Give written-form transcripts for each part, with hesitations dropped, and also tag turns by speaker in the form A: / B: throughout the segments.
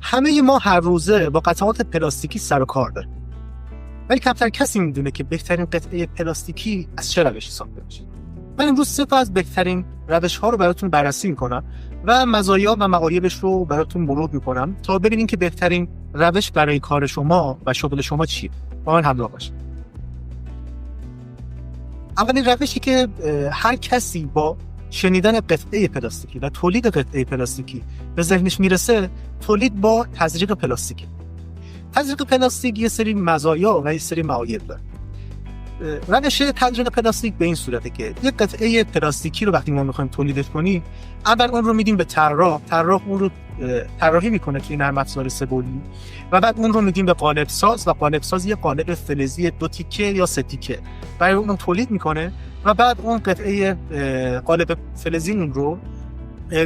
A: همه ما هر روزه با قطعات پلاستیکی سر و کار داریم، ولی کمتر کسی میدونه که بهترین قطعه پلاستیکی از چه روشی ساخته میشه. من امروز 3 تا از بهترین روش‌ها رو براتون بررسی میکنم و مزایا و معایبش رو براتون مرور میکنم تا ببینیم که بهترین روش برای کار شما و شغل شما چیه. با من همراه باشید. اولین روشی که هر کسی با شنیدن قطعه پلاستیکی و تولید قطعه پلاستیکی به ذهنش میرسه، تولید با تزریق پلاستیک. تزریق پلاستیک یه سری مزایا و یه سری معایب داره. روش تزریق پلاستیک به این صورته که یک قطعه پلاستیکی رو وقتی ما میخوایم تولیدش کنیم، اول اون رو میدیم به طراح اون رو طراحی میکنه توی نرم افزار سه‌بعدی و بعد اون رو میدیم به قالب ساز و قالب ساز یه قالب فلزی 2 تیکه یا 3 تیکه برای اون تولید میکنه و بعد اون قطعه قالب فلزی اون رو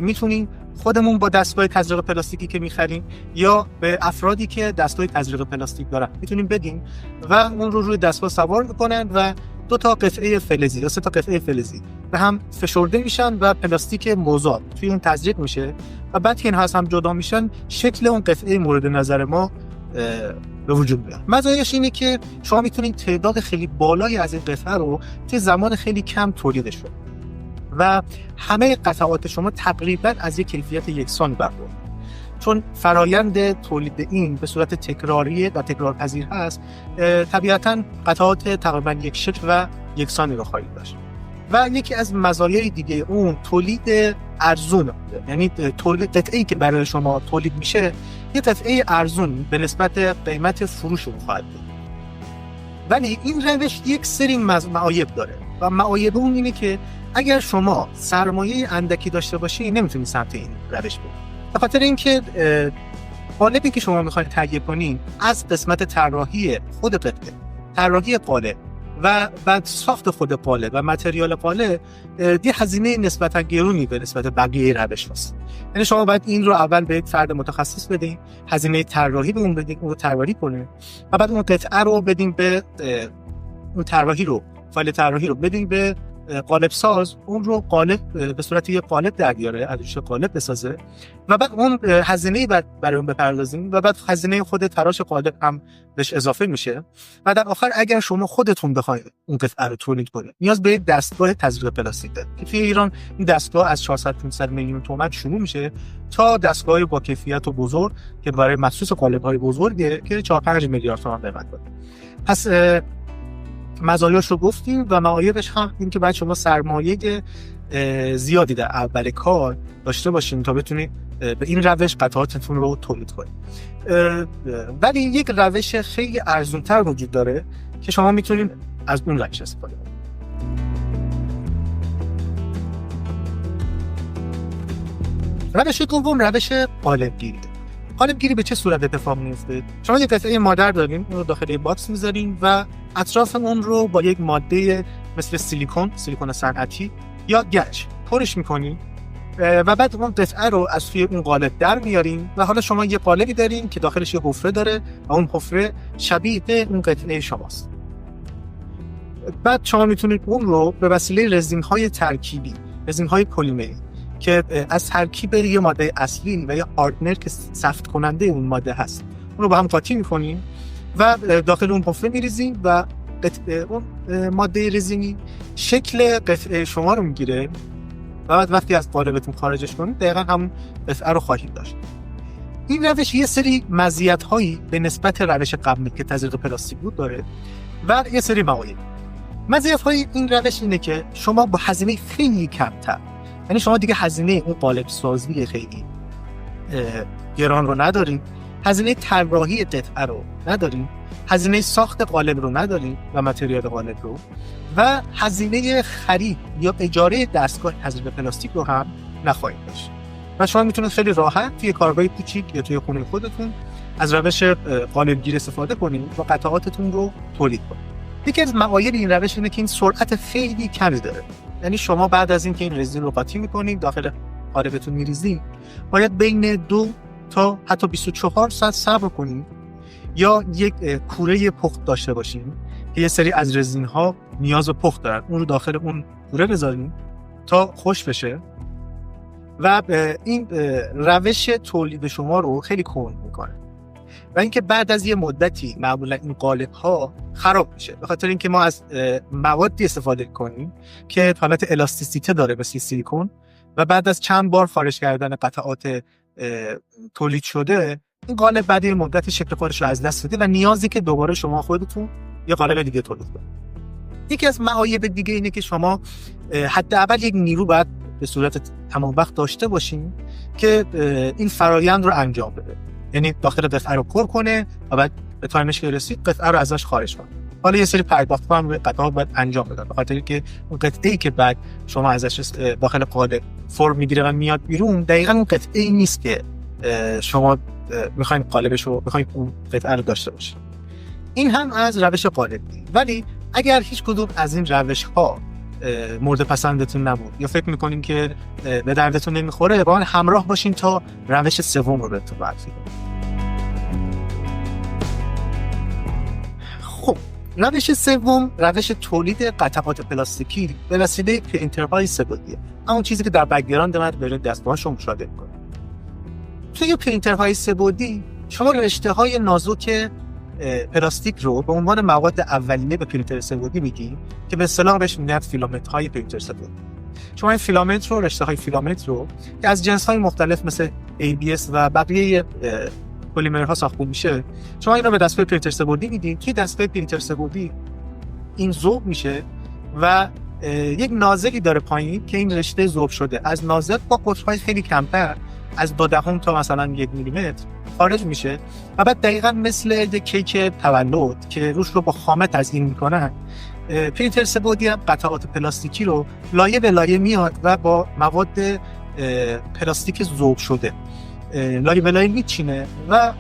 A: میتونیم خودمون با دستگاه تزریق پلاستیکی که میخریم یا به افرادی که دستگاه تزریق پلاستیک دارن میتونیم بدیم و اون رو روی دستگاه سوار میکنن و 2 تا قطعه فلزی یا 3 تا قطعه فلزی به هم فشرده میشن و پلاستیک مذاب توی اون تزریق میشه و بعد که اینها از هم جدا میشن شکل اون قطعه مورد نظر ما به وجود میاد. مزایاش اینه که شما میتونید تعداد خیلی بالایی از این قطعه رو توی زمان خیلی کم تولیدش کنید و همه قطعات شما تقریبا از یک کیفیت یکسان برخورداره، چون فرایند تولید این به صورت تکراری و تکرارپذیر هست. طبیعتاً قطعات تقریبا یک شکل و یکسانی رو خواهید داشت. و یکی از مزایای دیگه اون تولید ارزون، یعنی تولید قطعه‌ای که برای شما تولید میشه یه قطعه ارزون به نسبت قیمت فروش اون خواهد بود. ولی این روش یک سری معایب داره و معایب اون اینه که اگر شما سرمایه اندکی داشته باشی نمیتونی سمت این روش بری، به خاطر اینکه قالبی که شما میخواید تهیه کنین از قسمت طراحی خود قطعه، طراحی قالب و بعد ساخت خود قالب و متریال قالب یه هزینه نسبتا گرونی به نسبت بقیه روش هست. یعنی شما باید این رو اول به یک فرد متخصص بدین، هزینه طراحی به اون بدین، اون رو طراحی کنه و بعد اون قطعه رو بدین به اون طراحی رو، فایل طراحی رو بدین به قالب ساز، اون رو قالب به صورت یه قالب در بیاره، ازش قالب بسازه و بعد اون هزینه‌ای برای اون بپردازین و بعد هزینه خود تراش قالب هم بهش اضافه میشه و در آخر اگر شما خودتون بخواید اون قطعه رو تولید کنید نیاز به یک دستگاه تزریق پلاستیک دارید که توی ایران این دستگاه از 400-500 میلیون تومان شروع میشه تا دستگاه با کیفیت و بزرگ که برای مخصوص قالب‌های بزرگه که 4-5 میلیارد تومان قیمت داره. پس مزایاش رو گفتیم و معایبش هم این که باید شما سرمایه زیادی در اول کار داشته باشین تا بتونید به این روش قطعاتتون رو تولید کنید. ولی یک روش خیلی ارزان‌تر وجود داره که شما میتونید از اون روش استفاده کنید. روش دوم روش قالب‌گیری. قالب‌گیری به چه صورت اتفاق میفته؟ شما یک قطعه مادر دارین، اون رو داخل باکس میذارین و اطراف اون رو با یک ماده مثل سیلیکون صنعتی یا گچ پرش میکنین و بعد اون قطعه رو از توی اون قالب در میارین و حالا شما یه قالبی دارین که داخلش یه حفره داره و اون حفره شبیه اون قطعه شماست. بعد شما میتونید اون رو به وسیله رزین‌های ترکیبی، رزین‌های پلیمری که از ترکیب یه ماده اصلی و یه پارتنر که سفت کننده اون ماده هست، اون رو با هم قاطی می‌کنین و داخل اون حفره می‌ریزین و اون ماده رزینی شکل قطعه شما رو میگیره و بعد وقتی از قالبتون خارجش کنید دقیقاً همون قطعه رو خواهید داشت. این روش یه سری مزیت‌هایی به نسبت روش قبلی که تزریق پلاستیک بود داره و یه سری معایب. مزیت‌های این روش اینه که شما با هزینه خیلی کمتر، یعنی شما دیگه هزینه اون قالب سازی خیلی گران رو ندارین، هزینه طراحی قطعه رو ندارین، هزینه ساخت قالب رو ندارین و متریال قالب رو و هزینه خرید یا اجاره دستگاه تزریق پلاستیک رو هم نخواهید داشت و شما میتونید خیلی راحت توی کارگاه کوچیک یا توی خونه خودتون از روش قالب‌گیری استفاده کنید و قطعاتتون رو تولید کنید. یکی از معایب این روش اینه که این سرعت خیلی کمی داره. یعنی شما بعد از اینکه این رزین رو قاطی می‌کنید داخل قالبتون می‌ریزید، باید بین 2 تا حتی 24 ساعت صبر کنید یا یک کوره پخت داشته باشین که یه سری از رزین‌ها نیاز به پخت دارن، اون رو داخل اون کوره بذارین تا خوش بشه و این روش تولید شما رو خیلی کند میکنه و اینکه بعد از یه مدتی معمولا این قالب ها خراب میشه، به خاطر اینکه ما از موادی استفاده کنیم که حالت الاستیسیته داره مثل سیلیکون و بعد از چند بار خارج کردن قطعات تولید شده این قالب بعد یه مدتی شکل خودش رو از دست میده و نیازی که دوباره شما خودتون یه قالب دیگه تولید کنید. یکی از معایب دیگه اینه که شما حداقل یک نیرو باید به صورت تمام وقت داشته باشین که این فرایند رو انجام بده، یعنی داخل قطعه رو پر کنه و بعد به تایمش که رسید قطعه رو ازش خارج کنه. حالا یه سری پرداخت‌ها هم روی قطعه باید انجام بدن، به خاطر اینکه اون قطعه‌ای که بعد شما ازش داخل قالب فرم میگیره و میاد بیرون دقیقاً اون قطعه‌ای نیست که شما میخواین قالبش رو میخواین اون قطعه رو داشته باشید. این هم از روش قالبی. ولی اگر هیچ کدوم از این روش‌ها مورد پسندتون نبود یا فکر میکنین که به دردتون نمیخوره، با من همراه باشین تا روش سوم رو بهتون معرفی کنم. خب روش سوم روش تولید قطعات پلاستیکی به وسیله پرینترهای سه‌بعدیه، اون چیزی که در بک‌گراند من به دستگاه شما مشاهده می‌کنید. توی پرینترهای سه‌بعدی شما رشته‌های نازک پلاستیک رو به عنوان مواد اولیه به پرینتر سه‌بعدی میگیم که به اصطلاح بهش میگن فیلامنت‌های پرینتر سه‌بعدی. شما این فیلامنت رو، رشته‌های فیلامنت رو که از جنس‌های مختلف مثل ABS و بقیه پلیمرها ساخته میشه، شما این رو به دستگاه پرینتر سه‌بعدی میدین. توی دستگاه پرینتر سه‌بعدی این ذوب میشه و یک نازلی داره پایین که این رشته ذوب شده از نازل با قطرهای خیلی کمتر از 0.2 تا مثلا 1 میلیمتر خارج میشه و بعد دقیقاً مثل کیک تولد که روش رو با خامه تزیین میکنن، پرینتر سه‌بعدی هم قطعات پلاستیکی رو لایه به لایه میاد و با مواد پلاستیک ذوب شده لایه به لایه میچینه و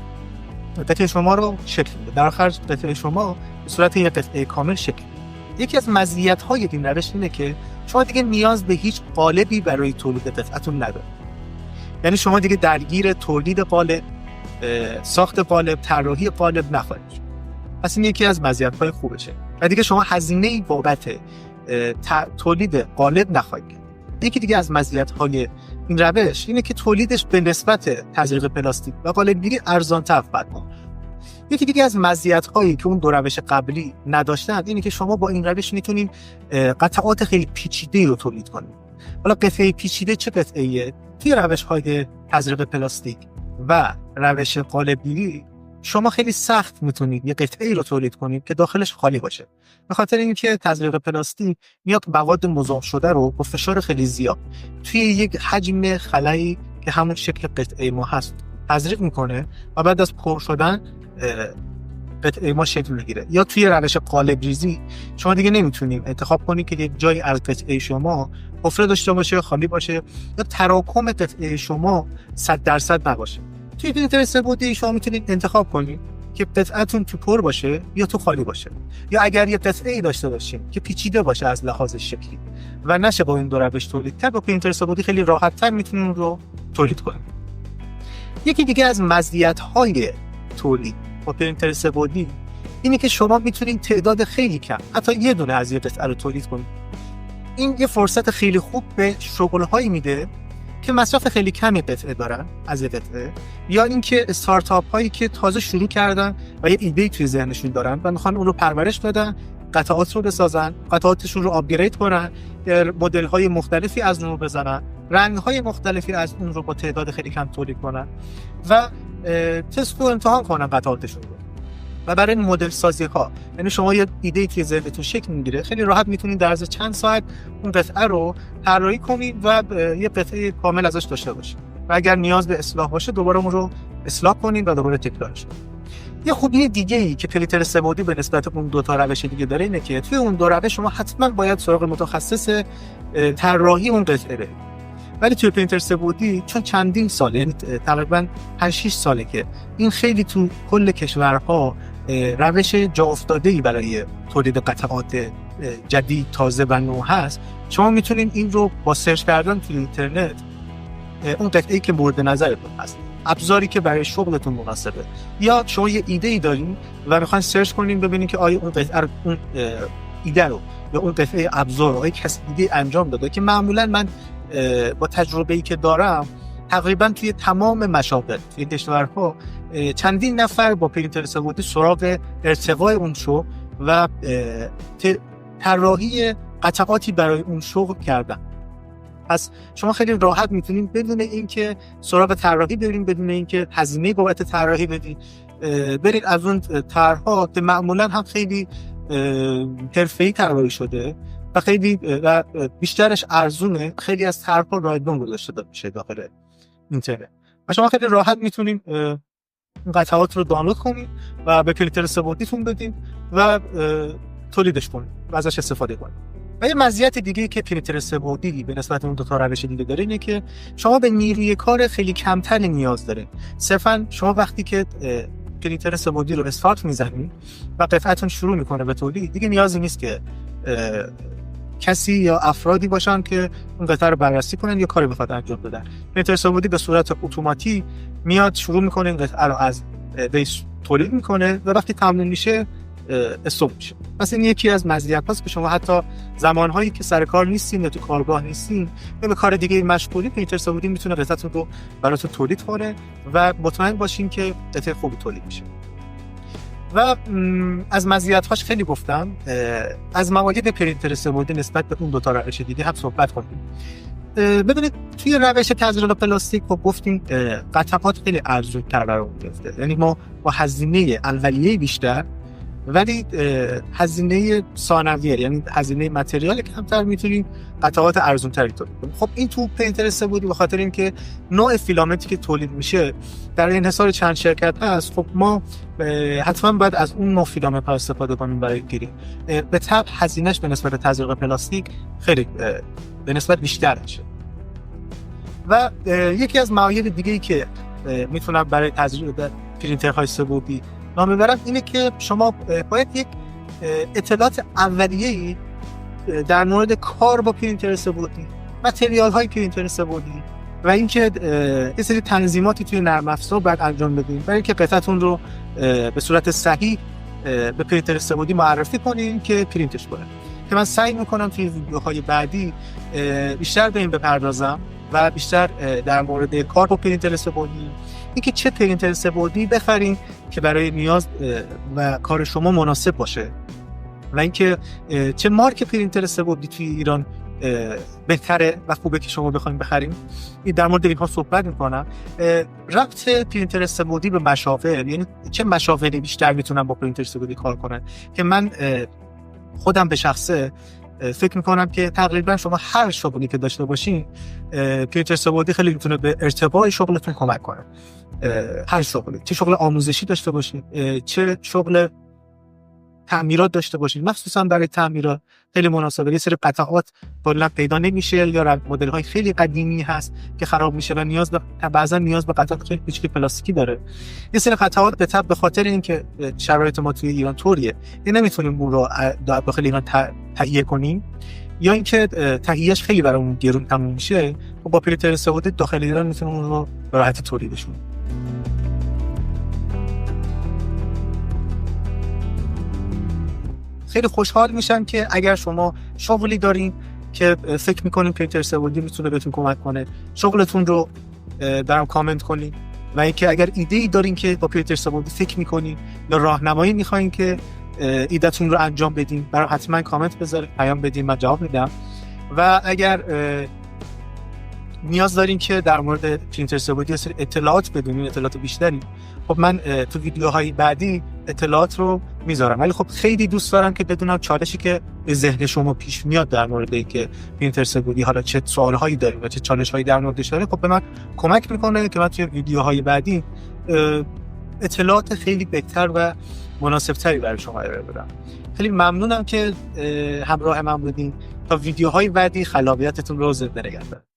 A: قطعه شما رو شکل میده. در آخر قطعه شما به صورت یک قطعه کامل شکل میده. یکی از مزیت‌های این روش اینه که شما دیگه نیاز به هیچ قالبی برای تولید قطعتون ندارید. یعنی شما دیگه درگیر تولید قالب، ساخت قالب، طراحی قالب نخواهید شد. پس این یکی از مزیت‌های خوبشه و دیگه شما هزینه‌ای بابت تولید قالب نخواهید کرد. یکی دیگه از مزیت‌های این روش اینه که تولیدش به نسبت تزریق پلاستیک و قالب‌گیری ارزان‌تر خواهد بود. یکی دیگه از مزیت‌هایی که اون دو روش قبلی نداشتن اینه که شما با این روش میتونین قطعات خیلی پیچیده رو تولید کنید. حالا قطعه پیچیده چه قطعه‌ایه؟ توی روش‌های تزریق پلاستیک و روش قالب‌گیری شما خیلی سخت میتونید یه قطعه‌ای رو تولید کنید که داخلش خالی باشه، به خاطر اینکه تزریق پلاستیک میاد مواد مضاف شده رو با فشار خیلی زیاد توی یک حجم خلایی که همون شکل قطعه ما هست تزریق میکنه و بعد از پر شدن قطعه ما شکل میگیره. یا توی روش قالب ریزی شما دیگه نمیتونید انتخاب کنید که یک جایی از قطعه شما حفره داشته باشه، خالی باشه یا تراکم قطعه شما 100% نباشه. توی پرینتر سه‌بعدی شما میتونید انتخاب کنید که قطعتون تو پر باشه یا تو خالی باشه، یا اگر یه قطعه‌ای داشته باشین که پیچیده باشه از لحاظ شکلی و نشه با این دو روش تولید کرد، با پرینتر سه‌بعدی خیلی راحت‌تر میتونید اون رو تولید کنید. یکی دیگه از مزیت‌های تولید با پرینتر سه‌بعدی اینه که شما میتونید تعداد خیلی کم، حتی یه دونه از یه قطعه رو تولید کنید. این یه فرصت خیلی خوب به شغل‌هایی میده که مصرف خیلی کمی قطعه دارن از قطعه، یا اینکه استارتاپ هایی که تازه شروع کردن و یه ایده توی ذهنشون دارن و میخوان اون رو پرورش بدن، قطعات رو بسازن، قطعاتشون رو آپگرید کنن، مدل های مختلفی از اون رو بزنن، رنگ های مختلفی از اون رو با تعداد خیلی کم تولید کنن و تست و امتحان کنن قطعاتشون رو. و برای مدل سازی ها، یعنی شما یه ایده توی ذهنتون شکل میگیره، خیلی راحت میتونید در عرض چند ساعت اون قطعه رو طراحی کنید و یه قطعه کامل ازش داشته باشید و اگر نیاز به اصلاح باشه دوباره اون رو اصلاح کنید و دوباره تکرارش کنید. یه خوبی دیگه ای که پرینتر سه‌بعدی به نسبت اون دو تا روش دیگه داره اینه که توی اون دو روش شما حتما باید سراغ متخصص طراحی اون قطعه برید. ولی توی پرینتر سه‌بعدی چون چندین ساله، تقریبا 5-6 ساله که این خیلی تو کل کشورها روش جا افتاده‌ای برای تولید قطعات جدید، تازه و نو هست، شما میتونید این رو با سرچ کردن توی اینترنت اون قطعه‌ای که مورد نظرتون هست، ابزاری که برای شغلتون مناسبه، یا شما یه ایده‌ای دارین و میخواین سرچ کنین ببینین که آیا اون قطعه اون ایده رو یا اون قطعه ابزار رو کسی دیگه انجام داده، که معمولا من با تجربه‌ای که دارم تقریبا توی تمام مشاغل توی کشورها چندین نفر با پرینتر سه‌بعدی سراغ ارتقاء اون شغل و طراحی قطعاتی برای اون شغل کردن. پس شما خیلی راحت میتونید بدون اینکه سراغ طراحی برید، بدون اینکه هزینه بابت طراحی بدید، برید از اون طرح‌ها که معمولاً هم خیلی حرفه‌ای طراحی شده و خیلی و بیشترش ارزونه، خیلی از طرح‌ها رایگان گذاشته میشه داخل اینترنت و شما خیلی راحت میتونید قطعات رو دانلود کنید و به پرینتر سه‌بعدیتون بدید و تولیدش کنید و ازش استفاده کنید. و یه مزیت دیگه که پرینتر سه‌بعدی به نسبت اون دو تا روش دیگه داره اینه که شما به نیروی کار خیلی کمتری نیاز داره. صرفا شما وقتی که پرینتر سه‌بعدی رو استارت میزنید و قطعتون شروع میکنه به تولید، دیگه نیازی نیست که کسی یا افرادی باشن که اون قطعه رو بررسی کنن یا کاری بخواد انجام بدن. پرینتر سه‌بعدی به صورت اتوماتیک میاد شروع میکنه این قطعه رو از بیس تولید میکنه و وقتی تموم میشه استاپ میشه. پس این یکی از مزیت‌هاست که شما حتی زمانهایی که سر کار نیستین یا تو کارگاه نیستین یا به کار دیگه مشغولین، پرینتر سه‌بعدی میتونه قطعتون رو براتون تولید کنه و مطمئن باشین که قطعه خوبی تولید میشه. و از مزیت‌هاش خیلی گفتم. از مواید پرینتر سه‌بعدی نسبت به اون دو تا روش دیگه هم صحبت کنیم. ببینید توی روش تزریق پلاستیک خب گفتیم قطعات خیلی ارزان‌تر قرار گرفته، یعنی ما با هزینه اولیه بیشتر ولی هزینه ثانویه، یعنی هزینه متریال کمتر، میتونیم قطعات ارزان‌تری تولید کنیم. خب این تو پرینتر سه‌بعدی به خاطر اینکه نوع فیلامنتی که تولید میشه در انحصار چند شرکت هست، خب ما حتما باید از اون نوع فیلامنت استفاده کنیم برای گیری. به طبع هزینه‌اش به نسبت تزریق پلاستیک خیلی به نسبت بیشتر میشه. و یکی از معایب دیگه‌ای که میتونم برای تزریق پرینترهای سه‌بعدی نام ببرم اینه که شما باید یک اطلاعات اولیه‌ای در مورد کار با پرینتر سه‌بعدی، متریال های پرینتر سه‌بعدی و اینکه یه سری تنظیماتی توی نرم افزار باید انجام بدین برای اینکه قطعتون رو به صورت صحیح به پرینتر سه‌بعدی معرفی کنین که پرینتش کنه. که من سعی میکنم توی ویدیوهای بعدی بیشتر به این بپردازم و بیشتر در مورد کار با پرینتر سه‌بعدی، اینکه چه پرینتر سه‌بعدی بخرین که برای نیاز و کار شما مناسب باشه و اینکه چه مارک پرینتر سه‌بعدی توی ایران بهتره و خوبه که شما بخواید بخریم. در مورد اینها صحبت میکنم. ربط پرینتر سه‌بعدی به مشاغل، یعنی چه مشاغلی بیشتر میتونن با پرینتر سه‌بعدی کار کنن، که من خودم به شخصه فکر میکنم که تقریبا شما هر شغلی که داشته باشین پرینتر سه‌بعدی خیلی میتونه به ارتقاء شغلتون کمک کنه. هر شغلی، چه شغل آموزشی داشته باشین، چه شغل تعمیرات داشته باشین، مخصوصا برای تعمیرات خیلی مناسبه. یه سری قطعات کلا پیدا نمیشه یا مدل های خیلی قدیمی هست که خراب میشه و بعضا نیاز به قطعات خیلی کوچیک پلاستیکی داره. یه سری قطعات به خاطر اینکه شرایط ما توی ایران طوریه نمیتونیم اون رو داخل ایران تهیه کنیم یا اینکه تهیهش خیلی برامون گرون تموم میشه، با پرینتر سه‌بعدی داخل ایران میتونیم اون رو به راحتی تولیدش کنیم. خیلی خوشحال میشم که اگر شما شغلی دارین که فکر میکنین پرینتر سه‌بعدی میتونه بهتون کمک کنه، شغلتون رو برام کامنت کنین. و اینکه اگر ایده‌ای دارین که با پرینتر سه‌بعدی فکر میکنین یا راهنمایی میخواین که ایده‌تون رو انجام بدین، برام حتما کامنت بذارید، پیام بدین، من جواب میدم. و اگر نیاز دارین که در مورد پرینتر سه‌بعدی اطلاعات بدونین، اطلاعات بیشتری، خب من تو ویدیوهای بعدی اطلاعات رو میذارم. ولی خب خیلی دوست دارم که بدونم چالشی که به ذهن شما پیش میاد در مورد اینکه پرینتر سه‌بعدی حالا چه سوالهایی دارین و چه چالش‌هایی در موردش داره، خب به من کمک میکنه که من توی ویدیوهای بعدی اطلاعات خیلی بهتر و مناسب‌تری برای شما ارائه بدم. خیلی ممنونم که همراه من بودین. تا ویدیوهای بعدی خلاقیتتون رو زنده نگه دارید.